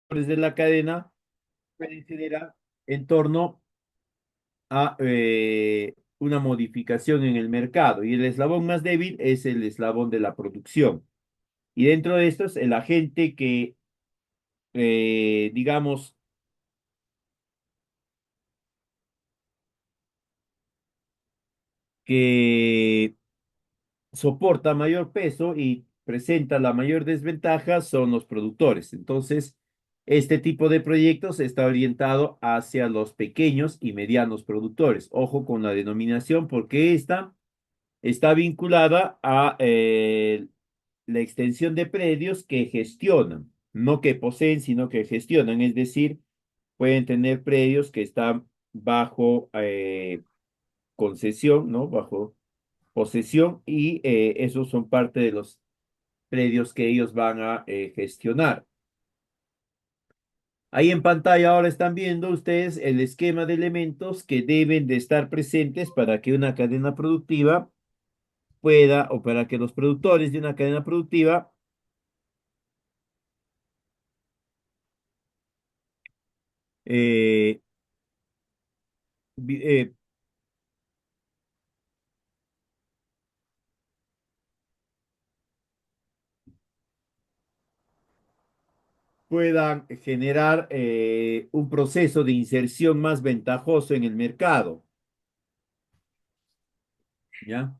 de la cadena pueden generar en torno a una modificación en el mercado. Y el eslabón más débil es el eslabón de la producción. Y dentro de estos, el agente que, digamos, que soporta mayor peso y presenta la mayor desventaja son los productores. Entonces, este tipo de proyectos está orientado hacia los pequeños y medianos productores. Ojo con la denominación porque esta está vinculada a la extensión de predios que gestionan, no que poseen, sino que gestionan. Es decir, pueden tener predios que están bajo concesión, ¿no? Bajo posesión y esos son parte de los predios que ellos van a gestionar. Ahí en pantalla ahora están viendo ustedes el esquema de elementos que deben de estar presentes para que una cadena productiva pueda, o para que los productores de una cadena productiva eh, vi- eh, puedan generar un proceso de inserción más ventajoso en el mercado, ¿ya?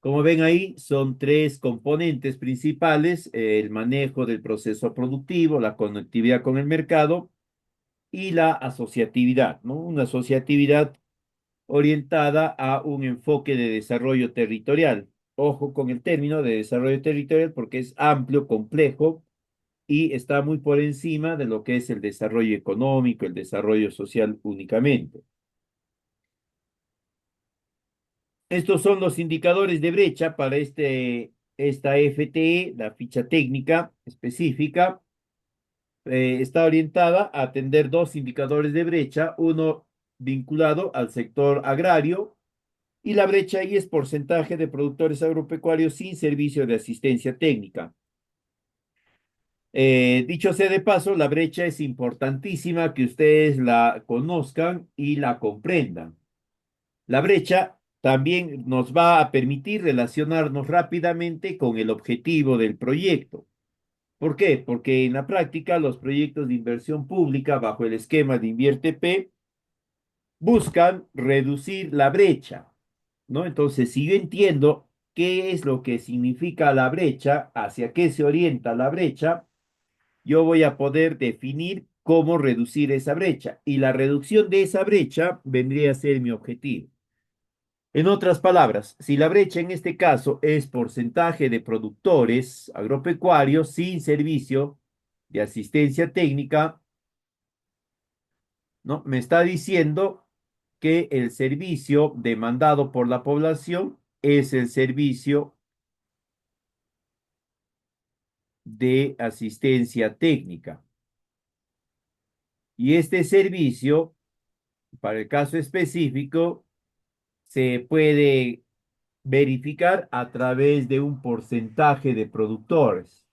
Como ven ahí, son tres componentes principales, el manejo del proceso productivo, la conectividad con el mercado y la asociatividad, ¿no? Una asociatividad orientada a un enfoque de desarrollo territorial. Ojo con el término de desarrollo territorial porque es amplio, complejo y está muy por encima de lo que es el desarrollo económico, el desarrollo social únicamente. Estos son los indicadores de brecha para esta FTE, la ficha técnica específica. Está orientada a atender dos indicadores de brecha, uno vinculado al sector agrario y la brecha ahí es porcentaje de productores agropecuarios sin servicio de asistencia técnica. Dicho sea de paso, la brecha es importantísima que ustedes la conozcan y la comprendan. La brecha también nos va a permitir relacionarnos rápidamente con el objetivo del proyecto. ¿Por qué? Porque en la práctica los proyectos de inversión pública bajo el esquema de Invierte P buscan reducir la brecha, ¿no? Entonces, si yo entiendo qué es lo que significa la brecha, hacia qué se orienta la brecha, yo voy a poder definir cómo reducir esa brecha. Y la reducción de esa brecha vendría a ser mi objetivo. En otras palabras, si la brecha en este caso es porcentaje de productores agropecuarios sin servicio de asistencia técnica, ¿no? Me está diciendo que el servicio demandado por la población es el servicio de asistencia técnica. Y este servicio, para el caso específico, se puede verificar a través de un porcentaje de productores,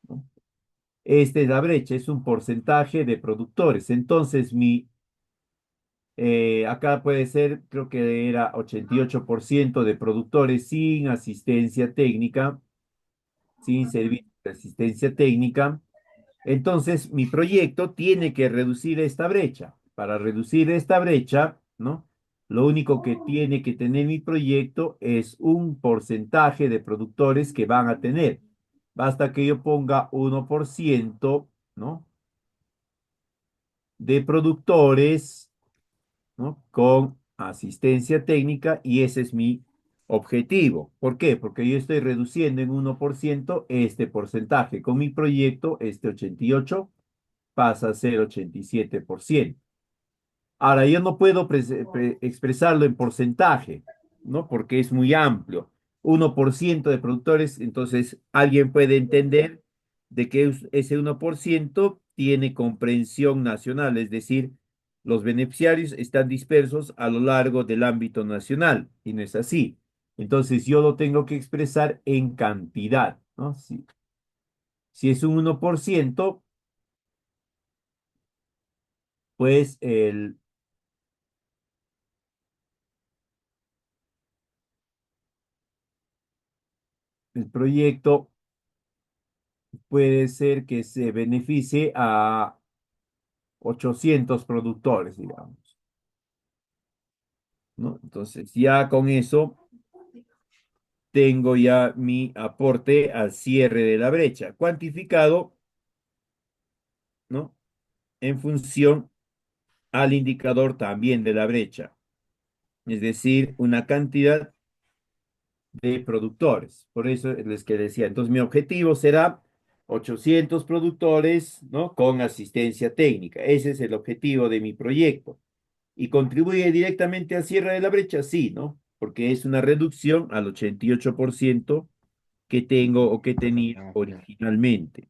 ¿no? Esta es la brecha, es un porcentaje de productores. Entonces, acá puede ser, creo que era 88% de productores sin asistencia técnica, sin servicio de asistencia técnica. Entonces, mi proyecto tiene que reducir esta brecha. Para reducir esta brecha, ¿no? Lo único que tiene que tener mi proyecto es un porcentaje de productores que van a tener. Basta que yo ponga 1%, ¿no? De productores, ¿no? Con asistencia técnica y ese es mi objetivo. ¿Por qué? Porque yo estoy reduciendo en 1% este porcentaje. Con mi proyecto, este 88 pasa a ser 87%. Ahora, yo no puedo expresarlo en porcentaje, ¿no? Porque es muy amplio. 1% de productores, entonces alguien puede entender de que ese 1% tiene comprensión nacional, es decir, los beneficiarios están dispersos a lo largo del ámbito nacional, y no es así. Entonces yo lo tengo que expresar en cantidad, ¿no? Si es un 1%, pues el proyecto puede ser que se beneficie a 800 productores, digamos, ¿no? Entonces, ya con eso tengo ya mi aporte al cierre de la brecha, cuantificado, ¿no? En función al indicador también de la brecha, es decir, una cantidad de productores. Por eso les que decía, entonces mi objetivo será 800 productores, ¿no? Con asistencia técnica. Ese es el objetivo de mi proyecto. ¿Y contribuye directamente al cierre de la brecha? Sí, ¿no? Porque es una reducción al 88% que tengo o que tenía originalmente.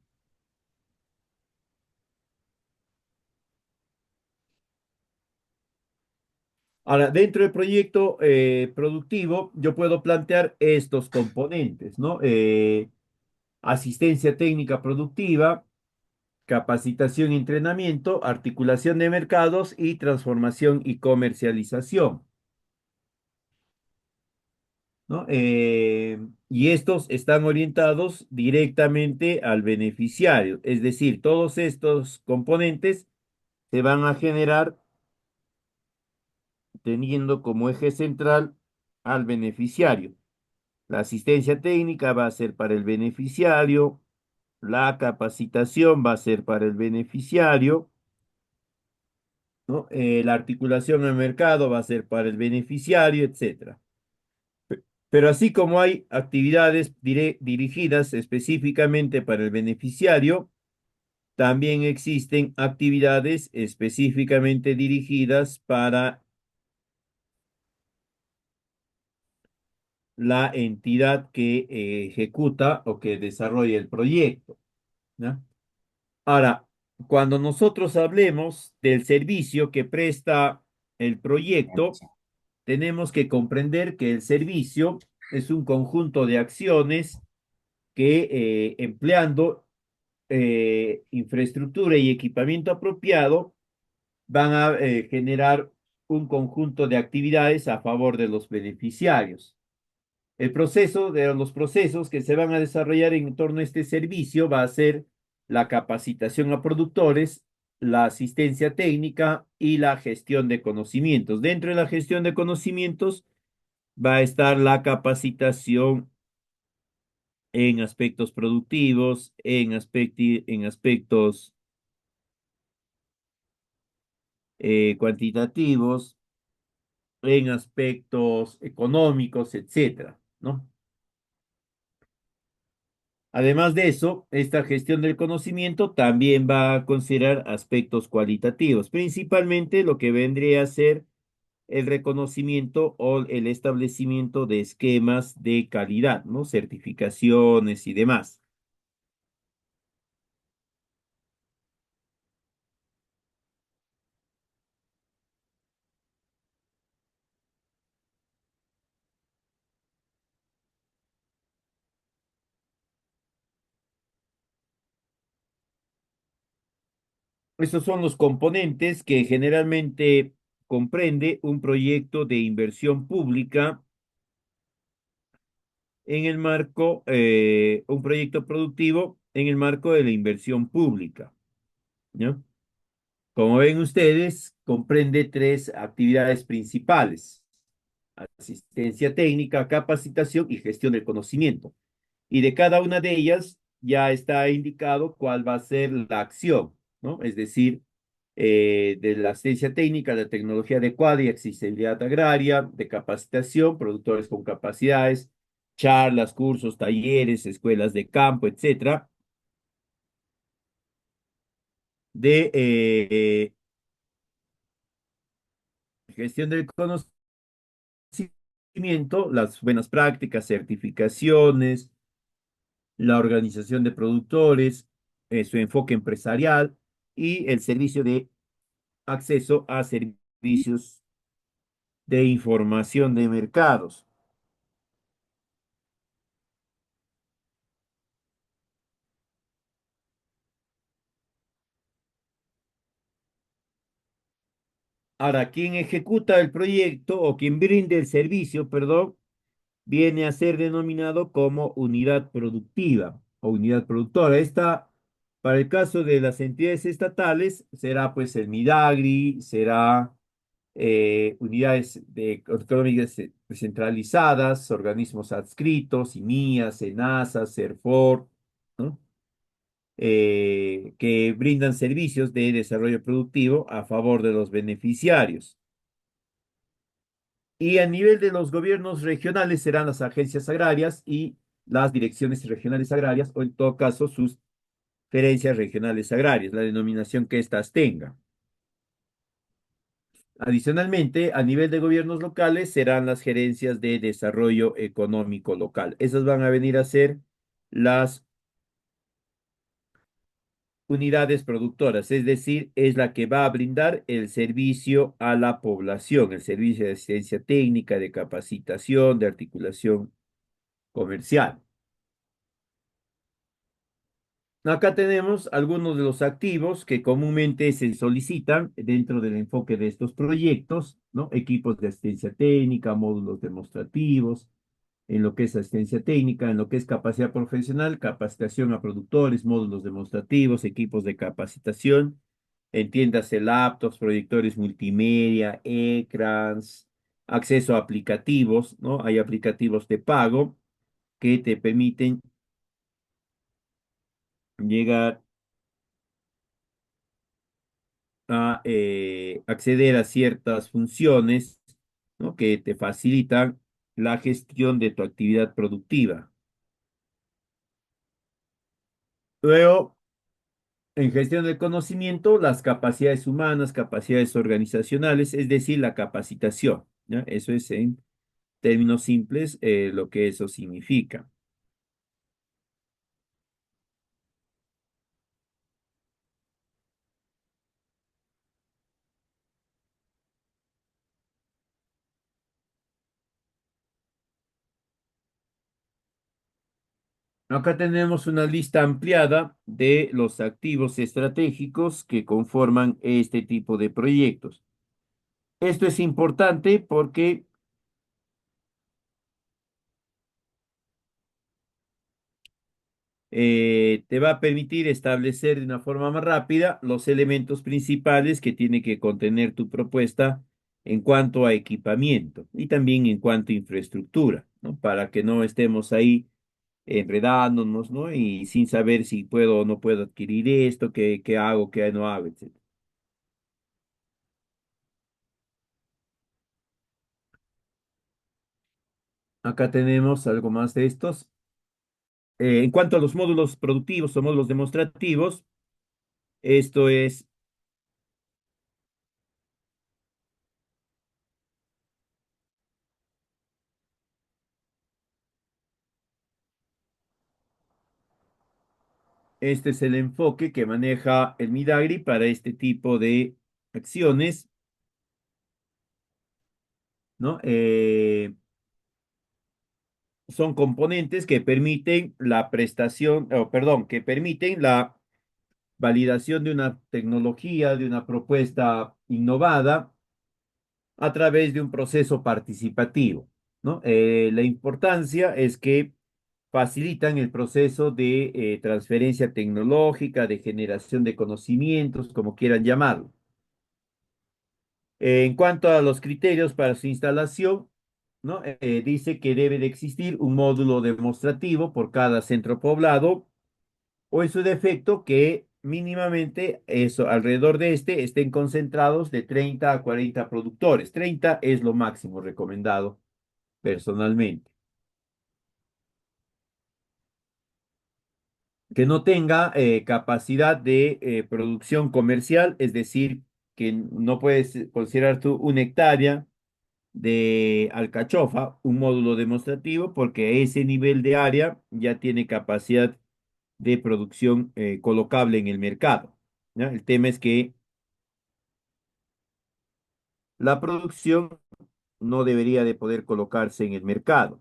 Ahora, dentro del proyecto productivo, yo puedo plantear estos componentes, ¿no? Asistencia técnica productiva, capacitación y entrenamiento, articulación de mercados y transformación y comercialización, ¿no? Y estos están orientados directamente al beneficiario, es decir, todos estos componentes se van a generar teniendo como eje central al beneficiario. La asistencia técnica va a ser para el beneficiario, la capacitación va a ser para el beneficiario, ¿no? La articulación al mercado va a ser para el beneficiario, etcétera. Pero así como hay actividades dirigidas específicamente para el beneficiario, también existen actividades específicamente dirigidas para la entidad que ejecuta o que desarrolla el proyecto, ¿no? Ahora, cuando nosotros hablemos del servicio que presta el proyecto, tenemos que comprender que el servicio es un conjunto de acciones que empleando infraestructura y equipamiento apropiado van a generar un conjunto de actividades a favor de los beneficiarios. El proceso de los procesos que se van a desarrollar en torno a este servicio va a ser la capacitación a productores, la asistencia técnica y la gestión de conocimientos. Dentro de la gestión de conocimientos va a estar la capacitación en aspectos productivos, en aspectos cuantitativos, en aspectos económicos, etcétera, ¿no? Además de eso, esta gestión del conocimiento también va a considerar aspectos cualitativos, principalmente lo que vendría a ser el reconocimiento o el establecimiento de esquemas de calidad, ¿no? Certificaciones y demás. Estos son los componentes que generalmente comprende un proyecto de inversión pública en el marco, un proyecto productivo en el marco de la inversión pública, ¿no? Como ven ustedes, comprende tres actividades principales: asistencia técnica, capacitación y gestión del conocimiento. Y de cada una de ellas ya está indicado cuál va a ser la acción, ¿no? Es decir, de la asistencia técnica, la tecnología adecuada y accesibilidad agraria, de capacitación, productores con capacidades, charlas, cursos, talleres, escuelas de campo, etcétera, de gestión del conocimiento, las buenas prácticas, certificaciones, la organización de productores, su enfoque empresarial y el servicio de acceso a servicios de información de mercados. Ahora, quien ejecuta el proyecto o quien brinde el servicio, perdón, viene a ser denominado como unidad productiva o unidad productora. Esta, para el caso de las entidades estatales, será pues el Midagri, será unidades económicas descentralizadas, organismos adscritos, INIA, SENASA, CERFOR, ¿no? Que brindan servicios de desarrollo productivo a favor de los beneficiarios. Y a nivel de los gobiernos regionales serán las agencias agrarias y las direcciones regionales agrarias, o en todo caso sus gerencias regionales agrarias, la denominación que éstas tengan. Adicionalmente, a nivel de gobiernos locales serán las gerencias de desarrollo económico local. Esas van a venir a ser las unidades productoras, es decir, es la que va a brindar el servicio a la población, el servicio de asistencia técnica, de capacitación, de articulación comercial. Acá tenemos algunos de los activos que comúnmente se solicitan dentro del enfoque de estos proyectos, ¿no? Equipos de asistencia técnica, módulos demostrativos, en lo que es asistencia técnica, en lo que es capacidad profesional, capacitación a productores, módulos demostrativos, equipos de capacitación, entiéndase laptops, proyectores multimedia, ecrans, acceso a aplicativos, ¿no? Hay aplicativos de pago que te permiten llegar a acceder a ciertas funciones, ¿no? Que te facilitan la gestión de tu actividad productiva. Luego, en gestión del conocimiento, las capacidades humanas, capacidades organizacionales, es decir, la capacitación, ¿ya? Eso es en términos simples lo que eso significa. Acá tenemos una lista ampliada de los activos estratégicos que conforman este tipo de proyectos. Esto es importante porque te va a permitir establecer de una forma más rápida los elementos principales que tiene que contener tu propuesta en cuanto a equipamiento y también en cuanto a infraestructura, ¿no? Para que no estemos ahí enredándonos, ¿no? Y sin saber si puedo o no puedo adquirir esto, qué hago, qué no hago, etcétera. Acá tenemos algo más de estos. En cuanto a los módulos productivos o módulos demostrativos, esto es Este es el enfoque que maneja el Midagri para este tipo de acciones, ¿no? Son componentes que permiten la prestación, o perdón, que permiten la validación de una tecnología, de una propuesta innovada a través de un proceso participativo, ¿no? La importancia es que facilitan el proceso de transferencia tecnológica, de generación de conocimientos, como quieran llamarlo. En cuanto a los criterios para su instalación, ¿no? Dice que debe de existir un módulo demostrativo por cada centro poblado o en su defecto que mínimamente eso, alrededor de este estén concentrados de 30 a 40 productores. 30 es lo máximo recomendado personalmente. Que no tenga capacidad de producción comercial, es decir, que no puedes considerar tú una hectárea de alcachofa, un módulo demostrativo, porque ese nivel de área ya tiene capacidad de producción colocable en el mercado, ¿ya? El tema es que la producción no debería de poder colocarse en el mercado.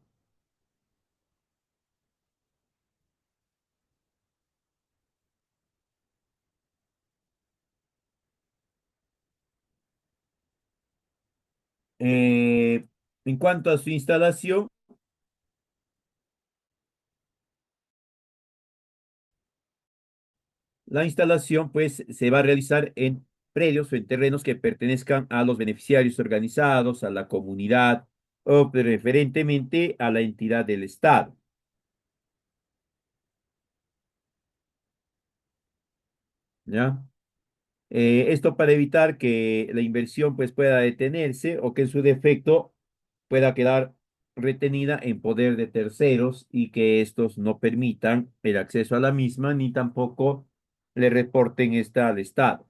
Eh, en cuanto a su instalación, la instalación pues se va a realizar en predios o en terrenos que pertenezcan a los beneficiarios organizados, a la comunidad o preferentemente a la entidad del Estado, ¿ya? Esto para evitar que la inversión pues pueda detenerse o que en su defecto pueda quedar retenida en poder de terceros y que estos no permitan el acceso a la misma ni tampoco le reporten esta al Estado.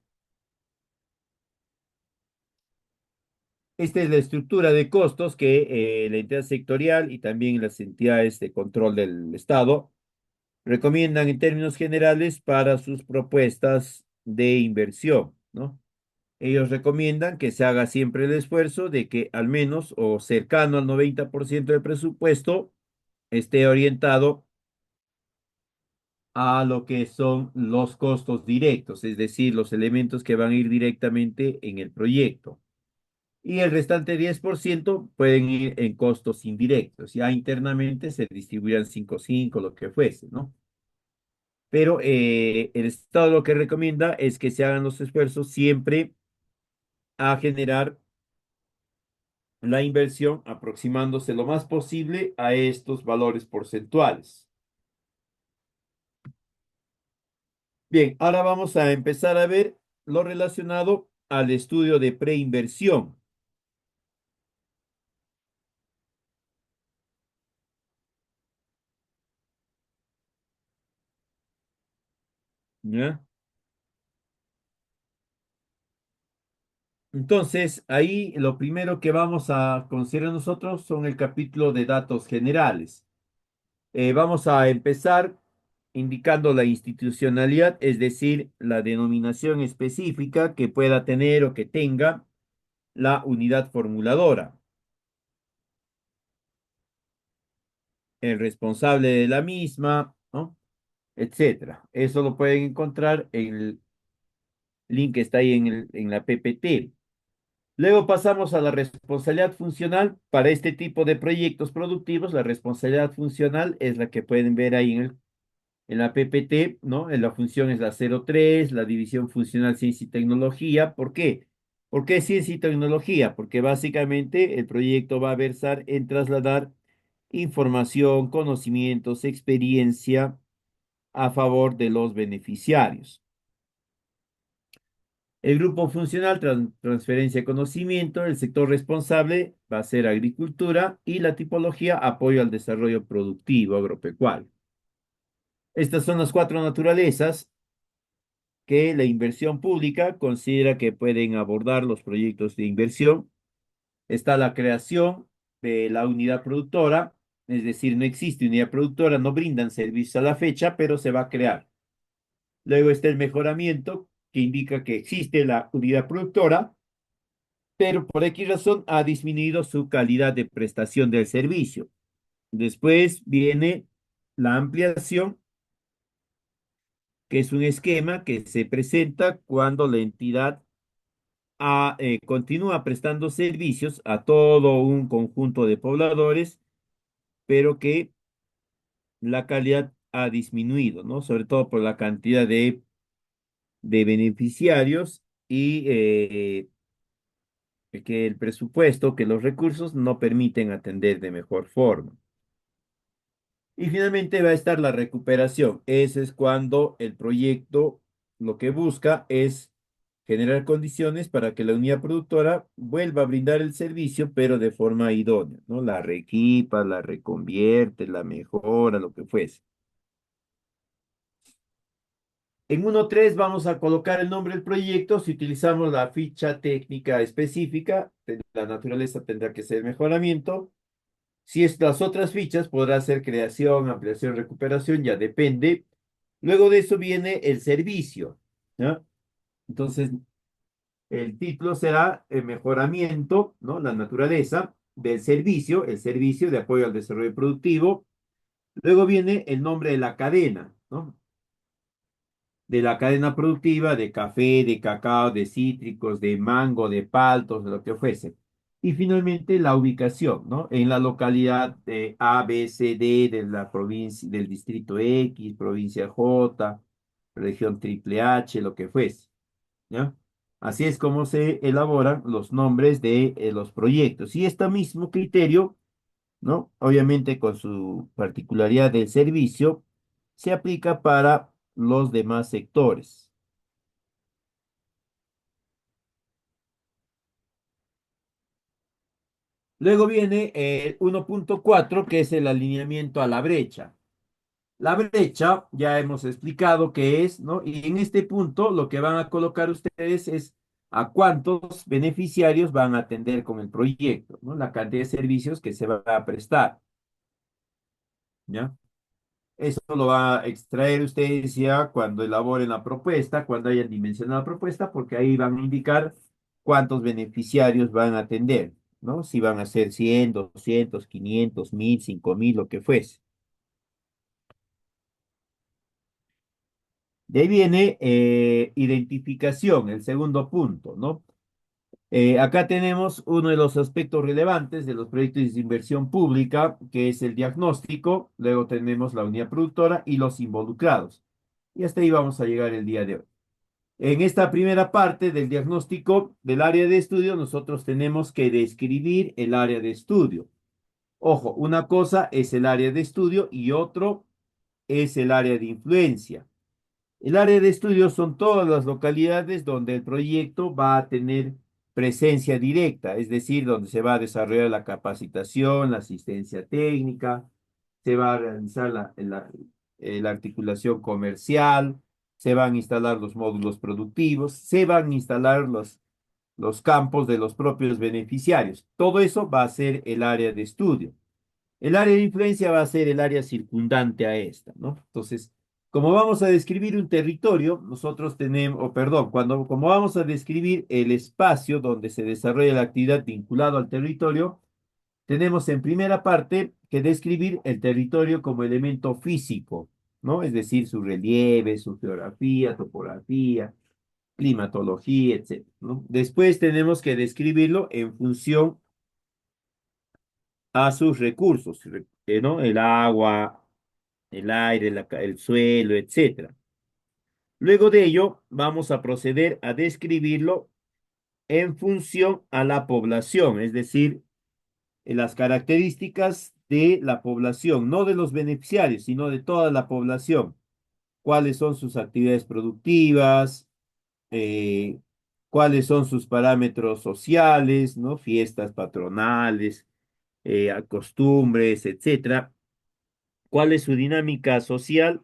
Esta es la estructura de costos que la entidad sectorial y también las entidades de control del Estado recomiendan en términos generales para sus propuestas de inversión, ¿no? Ellos recomiendan que se haga siempre el esfuerzo de que al menos o cercano al 90% del presupuesto esté orientado a lo que son los costos directos, es decir, los elementos que van a ir directamente en el proyecto. Y el restante 10% pueden ir en costos indirectos. Ya internamente se distribuirán 5-5, lo que fuese, ¿no? Pero el Estado lo que recomienda es que se hagan los esfuerzos siempre a generar la inversión aproximándose lo más posible a estos valores porcentuales. Bien, ahora vamos a empezar a ver lo relacionado al estudio de preinversión, ¿ya? Entonces, ahí lo primero que vamos a considerar nosotros son el capítulo de datos generales. Vamos a empezar indicando la institucionalidad, es decir, la denominación específica que pueda tener o que tenga la unidad formuladora, el responsable de la misma, ¿no? Etcétera. Eso lo pueden encontrar en el link que está ahí en la PPT. Luego pasamos a la responsabilidad funcional. Para este tipo de proyectos productivos, la responsabilidad funcional es la que pueden ver ahí en la PPT, ¿no? En la función es la 03, la división funcional ciencia y tecnología. ¿Por qué? ¿Por qué ciencia y tecnología? Porque básicamente el proyecto va a versar en trasladar información, conocimientos, experiencia a favor de los beneficiarios. El grupo funcional, transferencia de conocimiento, el sector responsable va a ser agricultura y la tipología, apoyo al desarrollo productivo agropecuario. Estas son las cuatro naturalezas que la inversión pública considera que pueden abordar los proyectos de inversión. Está la creación de la unidad productora, es decir, no existe unidad productora, no brindan servicios a la fecha, pero se va a crear. Luego está el mejoramiento, que indica que existe la unidad productora, pero por X razón ha disminuido su calidad de prestación del servicio. Después viene la ampliación, que es un esquema que se presenta cuando la entidad continúa prestando servicios a todo un conjunto de pobladores, pero que la calidad ha disminuido, ¿no? Sobre todo por la cantidad de beneficiarios y que el presupuesto, que los recursos no permiten atender de mejor forma. Y finalmente va a estar la recuperación. Ese es cuando el proyecto lo que busca es generar condiciones para que la unidad productora vuelva a brindar el servicio, pero de forma idónea, ¿no? La reequipa, la reconvierte, la mejora, lo que fuese. En 1.3 vamos a colocar el nombre del proyecto. Si utilizamos la ficha técnica específica, la naturaleza tendrá que ser mejoramiento. Si es las otras fichas, podrá ser creación, ampliación, recuperación, ya depende. Luego de eso viene el servicio, ¿no? Entonces, el título será el mejoramiento, ¿no? La naturaleza del servicio, el servicio de apoyo al desarrollo productivo. Luego viene el nombre de la cadena, ¿no? De la cadena productiva de café, de cacao, de cítricos, de mango, de paltos, de lo que fuese. Y finalmente la ubicación, ¿no? En la localidad A, B, C, D de la provincia, del distrito X, provincia J, región triple H, lo que fuese, ¿ya? Así es como se elaboran los nombres de los proyectos. Y este mismo criterio, ¿no? Obviamente con su particularidad del servicio, se aplica para los demás sectores. Luego viene el 1.4, que es el alineamiento a la brecha. La brecha ya hemos explicado qué es, ¿no? Y en este punto lo que van a colocar ustedes es a cuántos beneficiarios van a atender con el proyecto, ¿no? La cantidad de servicios que se va a prestar, ¿ya? Eso lo va a extraer ustedes ya cuando elaboren la propuesta, cuando hayan dimensionado la propuesta, porque ahí van a indicar cuántos beneficiarios van a atender, ¿no? Si van a ser 100, 200, 500, 1000, 5000, lo que fuese. De ahí viene identificación, el segundo punto, ¿no? Acá tenemos uno de los aspectos relevantes de los proyectos de inversión pública, que es el diagnóstico, luego tenemos la unidad productora y los involucrados. Y hasta ahí vamos a llegar el día de hoy. En esta primera parte del diagnóstico del área de estudio, nosotros tenemos que describir el área de estudio. Ojo, una cosa es el área de estudio y otro es el área de influencia. El área de estudio son todas las localidades donde el proyecto va a tener presencia directa, es decir, donde se va a desarrollar la capacitación, la asistencia técnica, se va a realizar la articulación comercial, se van a instalar los módulos productivos, se van a instalar los campos de los propios beneficiarios. Todo eso va a ser el área de estudio. El área de influencia va a ser el área circundante a esta, ¿no? Entonces, como vamos a describir un territorio, nosotros tenemos, o perdón, como vamos a describir el espacio donde se desarrolla la actividad vinculado al territorio, tenemos en primera parte que describir el territorio como elemento físico, ¿no? Es decir, su relieve, su geografía, topografía, climatología, etcétera, ¿no? Después tenemos que describirlo en función a sus recursos, ¿no? El agua, el aire, el suelo, etcétera. Luego de ello, vamos a proceder a describirlo en función a la población, es decir, en las características de la población, no de los beneficiarios, sino de toda la población. Cuáles son sus actividades productivas, eh, cuáles son sus parámetros sociales, ¿no? Fiestas patronales, costumbres, etcétera. ¿Cuál es su dinámica social?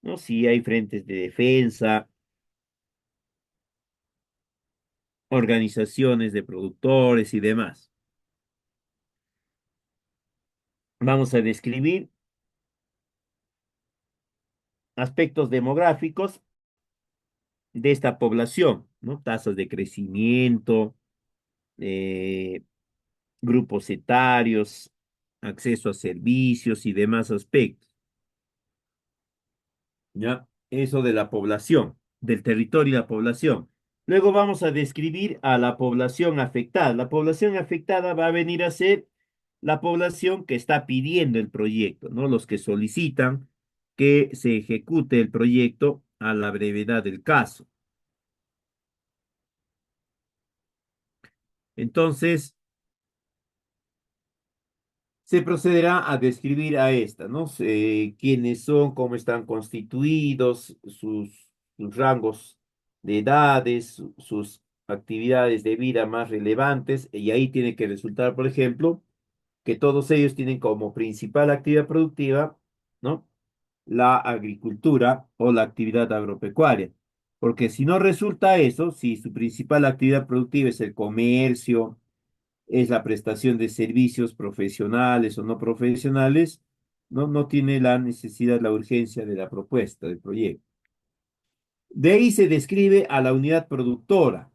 ¿No? Si hay frentes de defensa, organizaciones de productores y demás. Vamos a describir aspectos demográficos de esta población, ¿no? Tasas de crecimiento, eh, grupos etarios, acceso a servicios y demás aspectos, ¿ya? Eso de la población, del territorio y la población. Luego vamos a describir a la población afectada. La población afectada va a venir a ser la población que está pidiendo el proyecto, ¿no? Los que solicitan que se ejecute el proyecto a la brevedad del caso. Entonces, se procederá a describir a esta, ¿no? Quiénes son, cómo están constituidos, sus rangos de edades, sus actividades de vida más relevantes, y ahí tiene que resultar, por ejemplo, que todos ellos tienen como principal actividad productiva, ¿no? La agricultura o la actividad agropecuaria. Porque si no resulta eso, si su principal actividad productiva es el comercio, es la prestación de servicios profesionales o no profesionales, no tiene la necesidad, la urgencia de la propuesta del proyecto. De ahí se describe a la unidad productora,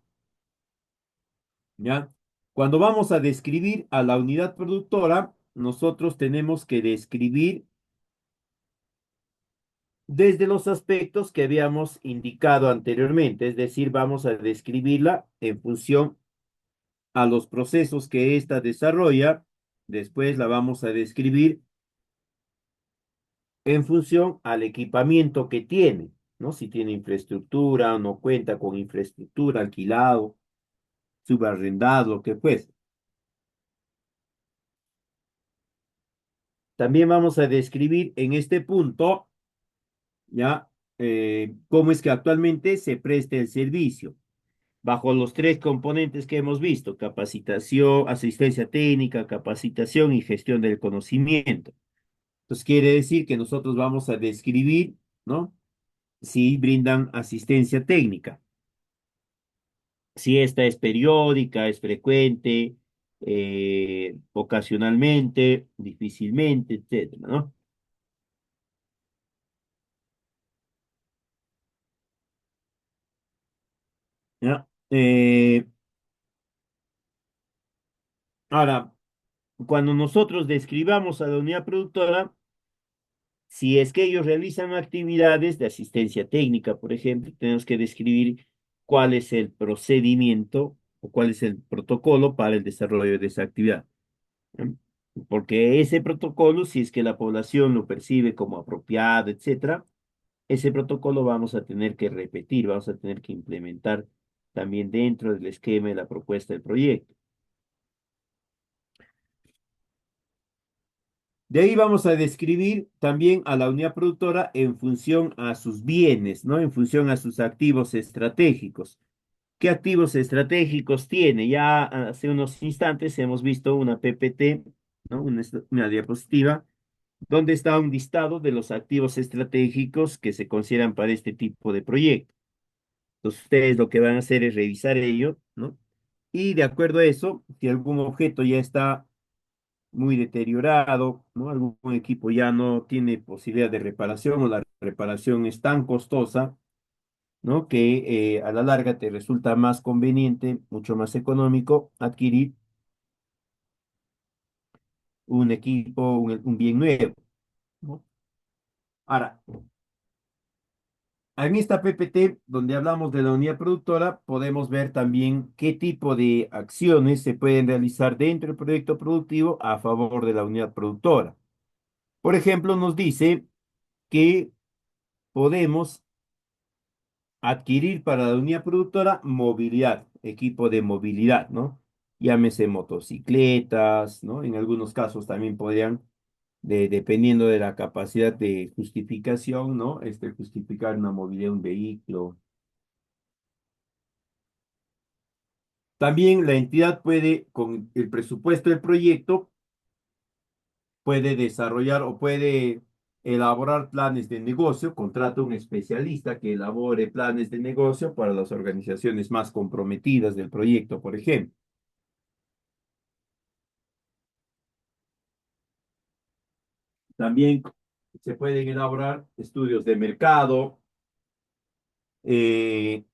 ¿ya? Cuando vamos a describir a la unidad productora, nosotros tenemos que describir desde los aspectos que habíamos indicado anteriormente, es decir, vamos a describirla en función a los procesos que ésta desarrolla, después la vamos a describir en función al equipamiento que tiene, ¿no? Si tiene infraestructura o no cuenta con infraestructura, alquilado, subarrendado, lo que fuese. También vamos a describir en este punto, ¿ya? Cómo es que actualmente se presta el servicio, bajo los tres componentes que hemos visto: capacitación, asistencia técnica, capacitación y gestión del conocimiento. Entonces quiere decir que nosotros vamos a describir, ¿no? Si brindan asistencia técnica, si esta es periódica, es frecuente, ocasionalmente, difícilmente, etcétera, ¿no? ¿Ya? Ahora, cuando nosotros describamos a la unidad productora, si es que ellos realizan actividades de asistencia técnica, por ejemplo, tenemos que describir cuál es el procedimiento o cuál es el protocolo para el desarrollo de esa actividad. ¿No? Porque ese protocolo, si es que la población lo percibe como apropiado, etcétera, ese protocolo vamos a tener que repetir, vamos a tener que implementar también dentro del esquema de la propuesta del proyecto. De ahí vamos a describir también a la unidad productora en función a sus bienes, ¿no? En función a sus activos estratégicos. ¿Qué activos estratégicos tiene? Ya hace unos instantes hemos visto una PPT, ¿no? Una diapositiva donde está un listado de los activos estratégicos que se consideran para este tipo de proyecto. Entonces, ustedes lo que van a hacer es revisar ello, ¿no? Y de acuerdo a eso, si algún objeto ya está muy deteriorado, ¿no? Algún equipo ya no tiene posibilidad de reparación o la reparación es tan costosa, ¿no? Que a la larga te resulta más conveniente, mucho más económico adquirir un equipo, un bien nuevo, ¿no? Ahora, en esta PPT, donde hablamos de la unidad productora, podemos ver también qué tipo de acciones se pueden realizar dentro del proyecto productivo a favor de la unidad productora. Por ejemplo, nos dice que podemos adquirir para la unidad productora movilidad, equipo de movilidad, ¿no? Llámese motocicletas, ¿no? En algunos casos también podrían, dependiendo de la capacidad de justificación, ¿no? Justificar una movilidad de un vehículo. También la entidad puede, con el presupuesto del proyecto, puede desarrollar o puede elaborar planes de negocio, contrata un especialista que elabore planes de negocio para las organizaciones más comprometidas del proyecto, por ejemplo. También se pueden elaborar estudios de mercado, eh,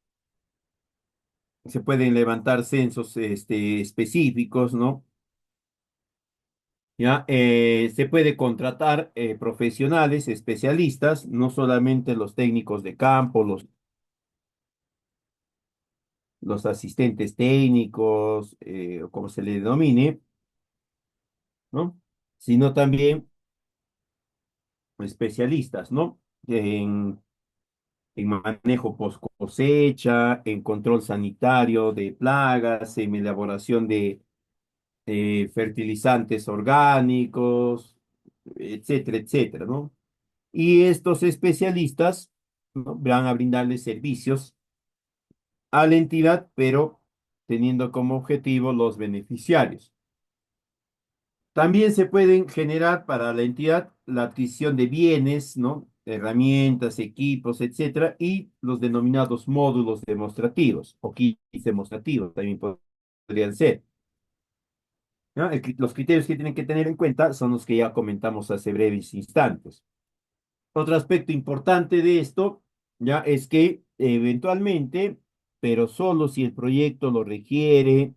se pueden levantar censos específicos, ¿no? ¿Ya? Se puede contratar profesionales, especialistas, no solamente los técnicos de campo, los asistentes técnicos, o como se le denomine, ¿no? Sino también especialistas, ¿no? En manejo post cosecha, en control sanitario de plagas, en elaboración de fertilizantes orgánicos, etcétera, etcétera, ¿no? Y estos especialistas, ¿no? Van a brindarles servicios a la entidad, pero teniendo como objetivo los beneficiarios. También se pueden generar para la entidad la adquisición de bienes, ¿no? Herramientas, equipos, etcétera, y los denominados módulos demostrativos o kits demostrativos también podrían ser. ¿No? Los criterios que tienen que tener en cuenta son los que ya comentamos hace breves instantes. Otro aspecto importante de esto ya es que eventualmente, pero solo si el proyecto lo requiere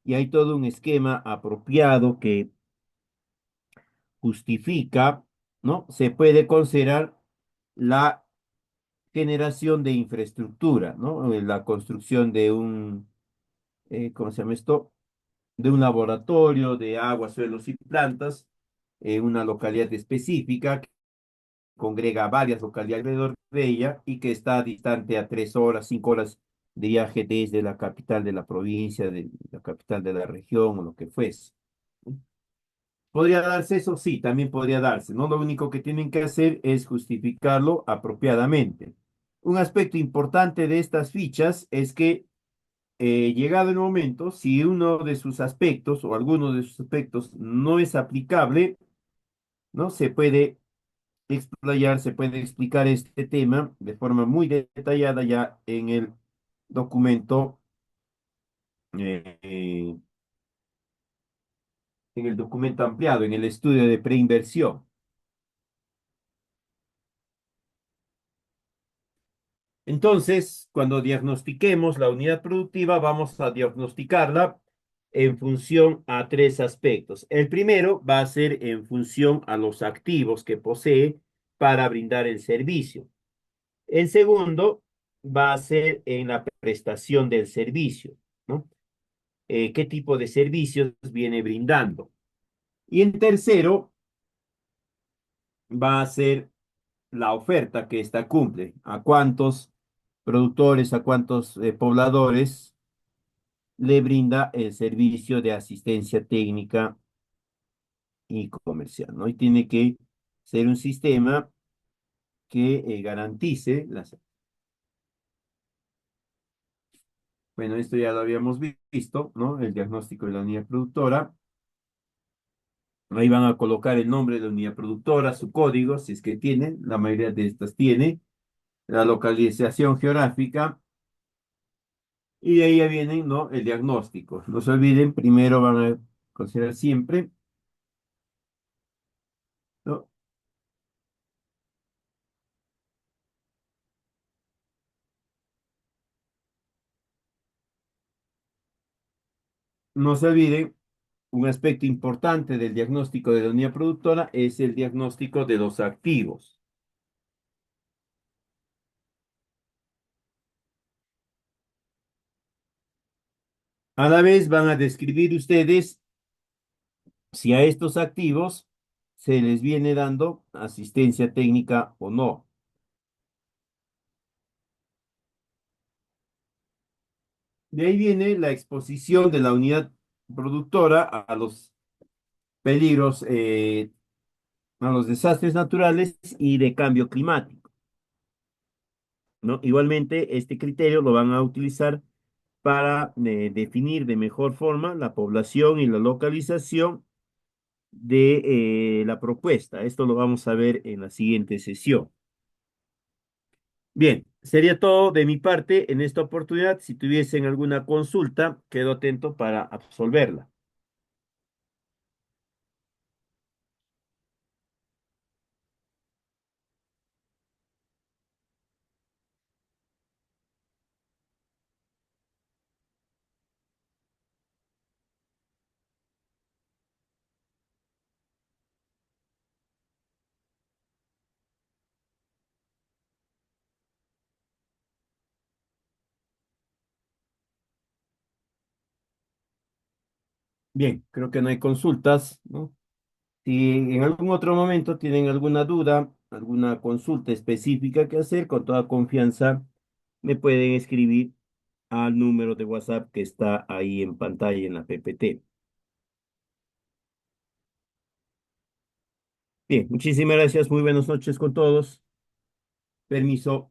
y hay todo un esquema apropiado que justifica, ¿no? Se puede considerar la generación de infraestructura, ¿no? La construcción de un, ¿cómo se llama esto? de un laboratorio de agua, suelos y plantas en una localidad específica que congrega varias localidades alrededor de ella y que está distante a 3 horas, 5 horas de viaje desde la capital de la provincia, de la capital de la región o lo que fuese. ¿Podría darse eso? Sí, también podría darse, ¿no? Lo único que tienen que hacer es justificarlo apropiadamente. Un aspecto importante de estas fichas es que, llegado el momento, si uno de sus aspectos o alguno de sus aspectos no es aplicable, ¿no? Se puede explayar, se puede explicar este tema de forma muy detallada ya en el documento, eh, en el documento ampliado, en el estudio de preinversión. Entonces, cuando diagnostiquemos la unidad productiva, vamos a diagnosticarla en función a tres aspectos. El primero va a ser en función a los activos que posee para brindar el servicio. El segundo va a ser en la prestación del servicio, ¿no? ¿Qué tipo de servicios viene brindando? Y en tercero va a ser la oferta que ésta cumple, a cuántos productores, a cuántos pobladores le brinda el servicio de asistencia técnica y comercial, ¿no? Y tiene que ser un sistema que garantice las... Bueno, esto ya lo habíamos visto, ¿no? El diagnóstico de la unidad productora. Ahí van a colocar el nombre de la unidad productora, su código, si es que tienen, la mayoría de estas tiene, la localización geográfica, y de ahí ya vienen, ¿no? El diagnóstico. No se olviden, primero van a considerar siempre, ¿no? No se olviden, un aspecto importante del diagnóstico de la unidad productora es el diagnóstico de los activos. A la vez van a describir ustedes si a estos activos se les viene dando asistencia técnica o no. De ahí viene la exposición de la unidad productora a los peligros, a los desastres naturales y de cambio climático, ¿no? Igualmente, este criterio lo van a utilizar para definir de mejor forma la población y la localización de la propuesta. Esto lo vamos a ver en la siguiente sesión. Bien, sería todo de mi parte en esta oportunidad. Si tuviesen alguna consulta, quedo atento para absolverla. Bien, creo que no hay consultas, ¿no? Si en algún otro momento tienen alguna duda, alguna consulta específica que hacer, con toda confianza me pueden escribir al número de WhatsApp que está ahí en pantalla en la PPT. Bien, muchísimas gracias. Muy buenas noches con todos. Permiso.